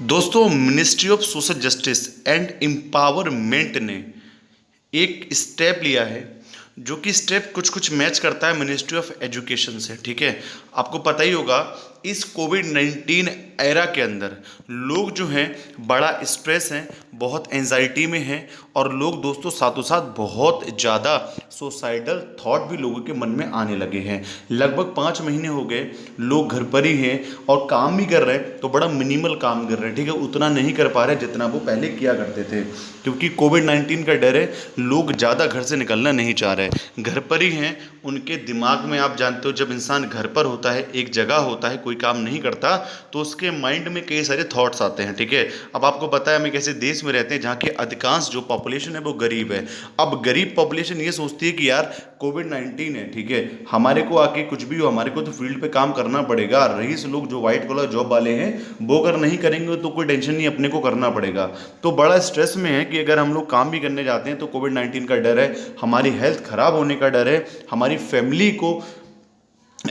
दोस्तों, ministry of social justice and empowerment ने एक स्टेप लिया है जो कि स्टेप कुछ कुछ मैच करता है मिनिस्ट्री ऑफ एजुकेशन से। ठीक है, आपको पता ही होगा इस कोविड-19 एरा के अंदर लोग जो हैं बड़ा स्ट्रेस हैं, बहुत एंजाइटी में हैं और लोग दोस्तों साथों साथ बहुत ज़्यादा सुसाइडल थॉट भी लोगों के मन में आने लगे हैं। लगभग 5 महीने हो गए, लोग घर पर ही हैं और काम भी कर रहे हैं तो बड़ा मिनिमल काम कर रहे हैं। ठीक है, उतना नहीं कर पा रहे जितना वो पहले किया करते थे, क्योंकि कोविड-19 का डर है। लोग ज़्यादा घर से निकलना नहीं चाह रहे, घर पर ही हैं। उनके दिमाग में, आप जानते हो, जब इंसान घर पर होता है, एक जगह होता है, कोई काम नहीं करता, तो उसके माइंड में कई सारे थॉट्स आते हैं। ठीक है, अब आपको पता है हम एक ऐसे देश में रहते हैं जहाँ की अधिकांश जो पॉपुलेशन है वो गरीब है। अब गरीब पॉपुलेशन ये सोचती है कि यार कोविड-19 है, ठीक है, हमारे को आके कुछ भी हो, हमारे को तो फील्ड पे काम करना पड़ेगा। रईस लोग जो वाइट कॉलर जॉब वाले हैं वो अगर नहीं करेंगे तो कोई टेंशन नहीं, अपने को करना पड़ेगा। तो बड़ा स्ट्रेस में है कि अगर हम लोग काम भी करने जाते हैं तो कोविड-19 का डर है, हमारी हेल्थ खराब होने का डर है, हमारी फैमिली को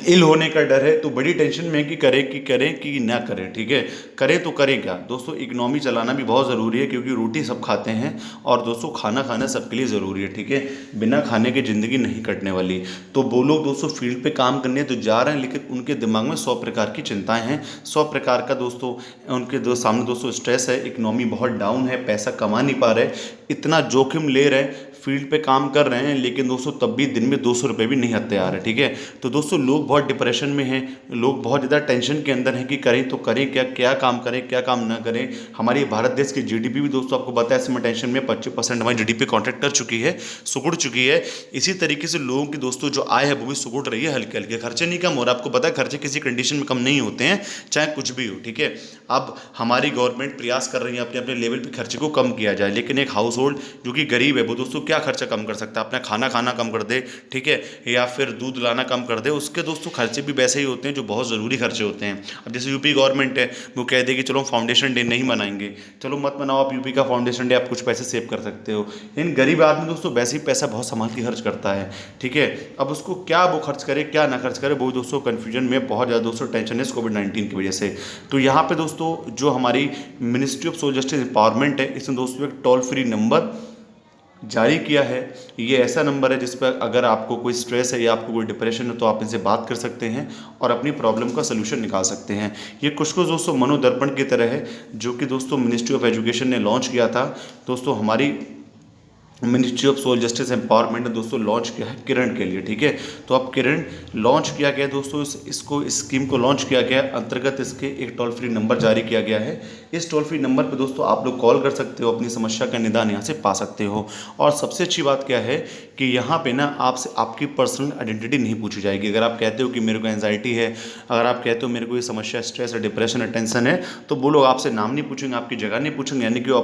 इल होने का डर है। तो बड़ी टेंशन में है कि करें कि ना करें। ठीक है, करें तो करें क्या दोस्तों, इकोनॉमी चलाना भी बहुत ज़रूरी है, क्योंकि रोटी सब खाते हैं और दोस्तों खाना खाना सबके लिए ज़रूरी है। ठीक है, बिना खाने की ज़िंदगी नहीं कटने वाली। तो वो लोग दोस्तों फील्ड पे काम करने तो जा रहे हैं, लेकिन उनके दिमाग में 100 प्रकार की चिंताएं हैं, 100 प्रकार का दोस्तों उनके सामने दोस्तों स्ट्रेस है। इकोनॉमी बहुत डाउन है, पैसा कमा नहीं पा रहे, इतना जोखिम ले रहे हैं, फील्ड पे काम कर रहे हैं, लेकिन दोस्तों तब भी दिन में 200 रुपये भी नहीं हत्ते आ रहे। ठीक है, तो दोस्तों लोग बहुत डिप्रेशन में हैं, लोग बहुत ज़्यादा टेंशन के अंदर हैं कि करें तो करें क्या, क्या काम करें क्या काम ना करें। हमारी भारत देश की जीडीपी भी दोस्तों आपको पता है इस समय टेंशन में 25% हमारी जीडीपी कॉन्ट्रैक्ट कर चुकी है, सुकुड़ चुकी है। इसी तरीके से लोगों की दोस्तों जो आय है वो भी सुकुड़ रही है, हल्के हल्के, खर्चे नहीं कम हो रहा। आपको पता है खर्चे किसी कंडीशन में कम नहीं होते हैं, चाहे कुछ भी हो। ठीक है, अब हमारी गवर्नमेंट प्रयास कर रही है अपने अपने लेवल पे खर्चे को कम किया जाए, लेकिन एक हाउस होल्ड जो कि गरीब है वो दोस्तों क्या खर्चा कम कर सकता है, अपना खाना खाना कम कर दे, ठीक है, या फिर दूध लाना कम कर दे, उसके दोस्तों खर्चे भी वैसे ही होते हैं जो बहुत ज़रूरी खर्चे होते हैं। अब जैसे यूपी गवर्नमेंट है, वो कह दे कि चलो फाउंडेशन डे नहीं मनाएंगे, चलो मत मनाओ आप यूपी का फाउंडेशन डे, आप कुछ पैसे सेव कर सकते हो। लेकिन गरीब आदमी दोस्तों वैसे ही पैसा बहुत संभाल के खर्च करता है। ठीक है, अब उसको क्या वो खर्च करे क्या ना खर्च करे, वो दोस्तों कन्फ्यूजन में बहुत ज़्यादा दोस्तों टेंशन है इस कोविड-19 की वजह से। तो यहाँ पे दोस्तों जो हमारी ministry of social justice empowerment है, इसने दोस्तों एक टोल फ्री नंबर जारी किया है। ये ऐसा नंबर है जिस पर अगर आपको कोई स्ट्रेस है या आपको कोई डिप्रेशन है तो आप इनसे बात कर सकते हैं और अपनी प्रॉब्लम का सलूशन निकाल सकते हैं। ये कुछ कुछ दोस्तों मनोदर्पण की तरह है, जो कि दोस्तों मिनिस्ट्री ऑफ एजुकेशन ने लॉन्च किया था। दोस्तों हमारी ministry of social justice empowerment ने दोस्तों लॉन्च किया है किरण के लिए। ठीक है, तो अब किरण लॉन्च किया गया दोस्तों, इसको इस स्कीम को लॉन्च किया गया, अंतर्गत इसके एक टोल फ्री नंबर जारी किया गया है। इस टोल फ्री नंबर पर दोस्तों आप लोग कॉल कर सकते हो, अपनी समस्या का निदान यहाँ से पा सकते हो। और सबसे अच्छी बात क्या है कि यहाँ पे ना आपसे आपकी पर्सनल आइडेंटिटी नहीं पूछी जाएगी। अगर आप कहते हो कि मेरे को एंजाइटी है, अगर आप कहते हो मेरे को ये समस्या स्ट्रेस है, डिप्रेशन है, टेंशन है, तो वो लोग आपसे नाम नहीं पूछेंगे, आपकी जगह नहीं पूछेंगे, यानी कि वो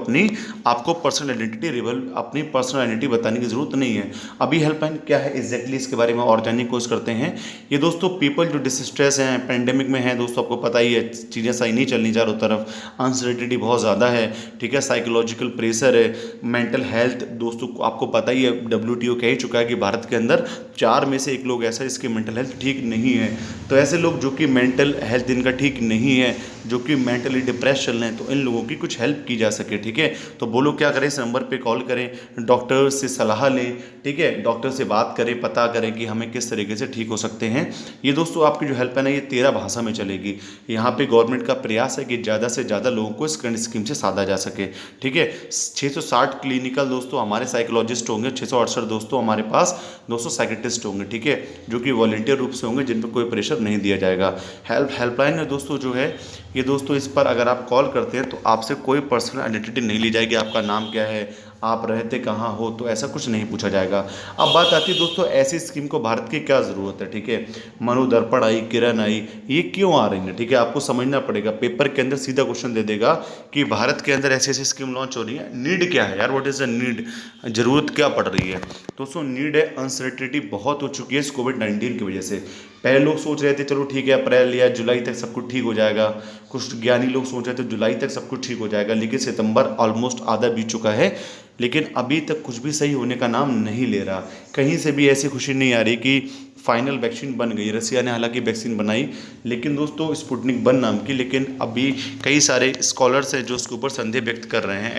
आपको पर्सनल आइडेंटिटी अपनी पर्सनल आइडेंटिटी बताने की ज़रूरत नहीं है। अभी हेल्पलाइन क्या है एग्जैक्टली इसके बारे में और जानने की कोशिश करते हैं। ये दोस्तों पीपल जो डिस्ट्रेस हैं, पेंडेमिक में है दोस्तों, आपको पता ही है चीज़ें सही नहीं चलनी चारों तरफ, अनसर्टिनिटी बहुत ज़्यादा है। ठीक है, साइकोलॉजिकल प्रेशर है, मेंटल हेल्थ दोस्तों आपको पता ही है, WTO कह ही चुका है कि भारत के अंदर 4 में से 1 लोग ऐसा जिसकी मेंटल हेल्थ ठीक नहीं है। तो ऐसे लोग जो कि मेंटल हेल्थ इनका ठीक नहीं है, जो कि मेंटली डिप्रेस चल रहे हैं, तो इन लोगों की कुछ हेल्प की जा सके। ठीक है, तो वो लोग क्या करें, इस नंबर पे कॉल करें, डॉक्टर से सलाह लें। ठीक है, डॉक्टर से बात करें, पता करें कि हमें किस तरीके से ठीक हो सकते हैं। ये दोस्तों आपकी जो हेल्पलाइन है ये 13 भाषा में चलेगी। यहाँ पे गवर्नमेंट का प्रयास है कि ज़्यादा से ज़्यादा लोगों को इस करंट स्कीम से साधा जा सके। ठीक है, 660 क्लिनिकल दोस्तों हमारे साइकोलॉजिस्ट होंगे, 668 दोस्तों हमारे पास 200 साइकेट्रिस्ट होंगे। ठीक है, जो कि वॉलंटियर रूप से होंगे, जिन पर कोई प्रेशर नहीं दिया जाएगा। हेल्पलाइन में दोस्तों जो है ये दोस्तों, इस पर अगर आप कॉल करते हैं तो आपसे कोई पर्सनल आइडेंटिटी नहीं ली जाएगी, आपका नाम क्या है, आप रहते कहाँ हो, तो ऐसा कुछ नहीं पूछा जाएगा। अब बात आती है दोस्तों ऐसी स्कीम को भारत की क्या ज़रूरत है। ठीक है, मनोदर्पण आई, किरण आई, ये क्यों आ रही है। ठीक है, आपको समझना पड़ेगा। पेपर के अंदर सीधा क्वेश्चन दे देगा कि भारत के अंदर ऐसी ऐसी स्कीम लॉन्च हो रही है, नीड क्या है यार, व्हाट इज़ द नीड, ज़रूरत क्या पड़ रही है। दोस्तों नीड है, अनसर्टिनिटी बहुत हो चुकी है इस कोविड-19 की वजह से। पहले लोग सोच रहे थे चलो ठीक है अप्रैल या जुलाई तक सब कुछ ठीक हो जाएगा, कुछ ज्ञानी लोग सोच रहे थे जुलाई तक सब कुछ ठीक हो जाएगा, लेकिन सितंबर ऑलमोस्ट आधा बीत चुका है, लेकिन अभी तक कुछ भी सही होने का नाम नहीं ले रहा। कहीं से भी ऐसी खुशी नहीं आ रही कि फाइनल वैक्सीन बन गई। रसिया ने हालांकि वैक्सीन बनाई, लेकिन दोस्तों स्पुतनिक वन नाम की, लेकिन अभी कई सारे स्कॉलर्स हैं जो उसके ऊपर संदेह व्यक्त कर रहे हैं।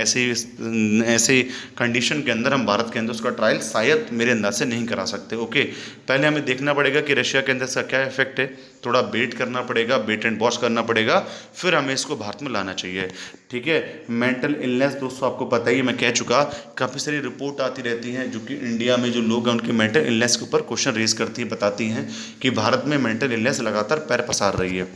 ऐसे कंडीशन के अंदर हम भारत के अंदर उसका ट्रायल शायद मेरे अंदाज से नहीं करा सकते। ओके, पहले हमें देखना पड़ेगा कि रशिया के अंदर इसका क्या इफेक्ट है, थोड़ा वेट करना पड़ेगा, वेट एंड वॉच करना पड़ेगा, फिर हमें इसको भारत में लाना चाहिए। ठीक है। मेंटल इलनेस दोस्तों आपको पता ही, मैं कह चुका, काफ़ी सारी रिपोर्ट आती रहती हैं जो कि इंडिया में जो लोग हैं उनके मेंटल इलनेस के ऊपर क्वेश्चन रेज करती हैं, बताती हैं कि भारत में मेंटल इलनेस लगातार पैर पसार रही है।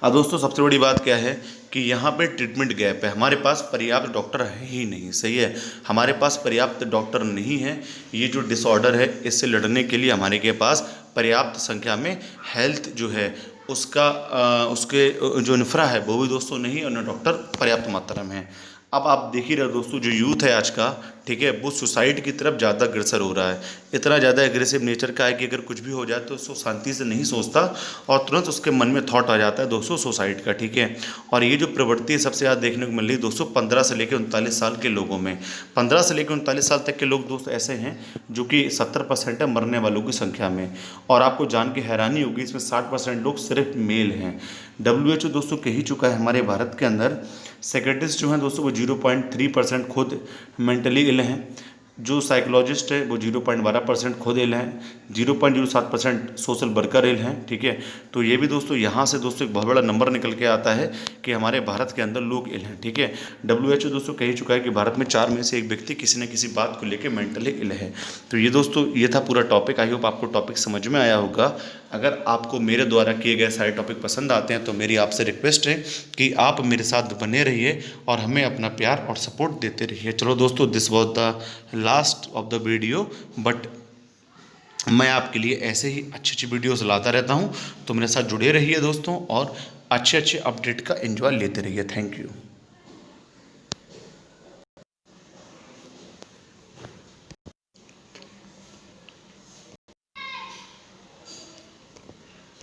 अब दोस्तों सबसे बड़ी बात क्या है कि यहाँ पे ट्रीटमेंट गैप है, हमारे पास पर्याप्त डॉक्टर है ही नहीं। सही है, हमारे पास पर्याप्त डॉक्टर नहीं है। ये जो डिसऑर्डर है इससे लड़ने के लिए हमारे के पास पर्याप्त संख्या में हेल्थ जो है उसके जो इंफ्रा है वो भी दोस्तों नहीं, और न डॉक्टर पर्याप्त मात्रा में है। अब आप देख ही रहे हो दोस्तों, जो यूथ है आज का, ठीक है, वो सुसाइड की तरफ ज़्यादा अग्रसर हो रहा है। इतना ज़्यादा एग्रेसिव नेचर का है कि अगर कुछ भी हो जाए तो उसको शांति से नहीं सोचता और तुरंत उसके मन में थॉट आ जाता है दोस्तों सुसाइड का। ठीक है, और ये जो प्रवृत्ति सबसे ज़्यादा देखने को मिल रही है दोस्तों 15 से लेकर 39 साल के लोगों में। 15 से लेकर 39 साल तक के लोग दोस्तों ऐसे हैं जो कि 70% है मरने वालों की संख्या में। और आपको जान के हैरानी होगी, इसमें 60% लोग सिर्फ मेल हैं। WHO दोस्तों कह ही चुका है हमारे भारत के अंदर साइकेट्रिस्ट जो हैं दोस्तों वो 0.3% खुद मेंटली इल हैं, जो साइकोलॉजिस्ट है वो 0.12% खुद इल हैं, 0.07% सोशल वर्कर इल हैं। ठीक है, तो ये भी दोस्तों यहाँ से दोस्तों एक बहुत बड़ा नंबर निकल के आता है कि हमारे भारत के अंदर लोग इल हैं। ठीक है, WHO दोस्तों कह ही चुका है कि भारत में 4 में से 1 व्यक्ति किसी न किसी बात को लेकर मेंटली इल है। तो ये दोस्तों ये था पूरा टॉपिक। आई होप आपको टॉपिक समझ में आया होगा। अगर आपको मेरे द्वारा किए गए सारे टॉपिक पसंद आते हैं तो मेरी आपसे रिक्वेस्ट है कि आप मेरे साथ बने रहिए और हमें अपना प्यार और सपोर्ट देते रहिए। चलो दोस्तों, this was the last of the video, but मैं आपके लिए ऐसे ही अच्छी अच्छी वीडियोस लाता रहता हूं, तो मेरे साथ जुड़े रहिए दोस्तों और अच्छे अच्छे अपडेट का एंजॉय लेते रहिए। Thank you.